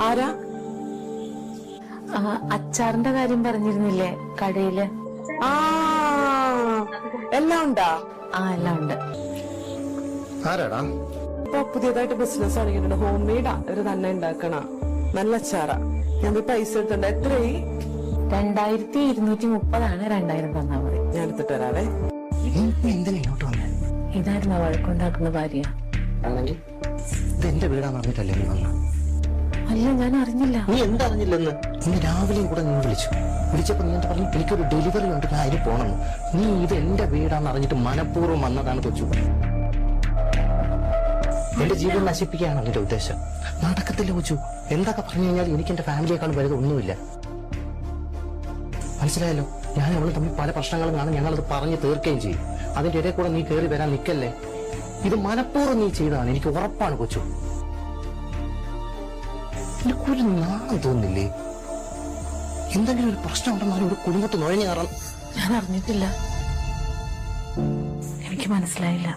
ആരാ? അച്ചാറിന്റെ കാര്യം പറഞ്ഞിരുന്നില്ലേ കടയില്? ആ, എല്ലാം ഉണ്ടാ? എല്ലാം ഉണ്ട്. ആരാടാ? ഇപ്പൊ പുതിയതായിട്ട് ബിസിനസ് തുടങ്ങിയിട്ടുണ്ട്. ഹോം മെയ്ഡാ, ഇവര് തന്നെ ഉണ്ടാക്കണ. നല്ല അച്ചാറാ. ഞാൻ പോയി പൈസ എടുത്തിട്ടുണ്ട്. എത്രയായി? 2230 2000 തന്നാ മതി. ഞാൻ എടുത്തിട്ട് വരാവേ. എന്തിനാ ഇങ്ങോട്ട് വന്നേ? ഇതായിരുന്നു വഴക്കുണ്ടാക്കുന്ന ഭാര്യ. ആണെങ്കിൽ ഇത് എന്റെ വീടാന്ന് പറഞ്ഞിട്ടല്ലേ നീ വന്ന? അല്ല, ഞാൻ അറിഞ്ഞില്ല. നീ എന്തറിഞ്ഞില്ലെന്ന്? ഇന്ന് രാവിലെയും കൂടെ നീ വിളിച്ചപ്പോ നീ എന്താ പറഞ്ഞു? എനിക്കൊരു ഡെലിവറി ഉണ്ട്, ഞാൻ അതിന് പോണെന്ന്. നീ ഇത് എന്റെ വീടാന്ന് അറിഞ്ഞിട്ട് മനഃപൂർവ്വം വന്നതാണ് കൊച്ചു. എന്റെ ജീവൻ നശിപ്പിക്കുകയാണ് നിന്റെ ഉദ്ദേശം. നടക്കത്തില്ല കൊച്ചു. എന്തൊക്കെ പറഞ്ഞു കഴിഞ്ഞാൽ എനിക്ക് എന്റെ ഫാമിലിയെക്കാളും വലുത് ഒന്നുമില്ല. മനസ്സിലായല്ലോ? ഞാൻ അവള് തമ്മിൽ പല പ്രശ്നങ്ങളും കാണും, ഞങ്ങളത് പറഞ്ഞു തീർക്കുകയും ചെയ്യും. അതിന്റെ ഇടയിൽ കൂടെ നീ കയറി വരാൻ നിൽക്കല്ലേ. ഇത് മനഃപൂർവ്വം നീ ചെയ്തതാണ്, എനിക്ക് ഉറപ്പാണ് കൊച്ചു. എനിക്കൊരു നാണം തോന്നില്ലേ? എന്തെങ്കിലും ഒരു പ്രശ്നം ഉണ്ടെന്നാലും ഒരു കുടുംബത്ത് നുഴഞ്ഞു കയറാൻ. ഞാൻ അറിഞ്ഞിട്ടില്ല, എനിക്ക് മനസ്സിലായില്ല.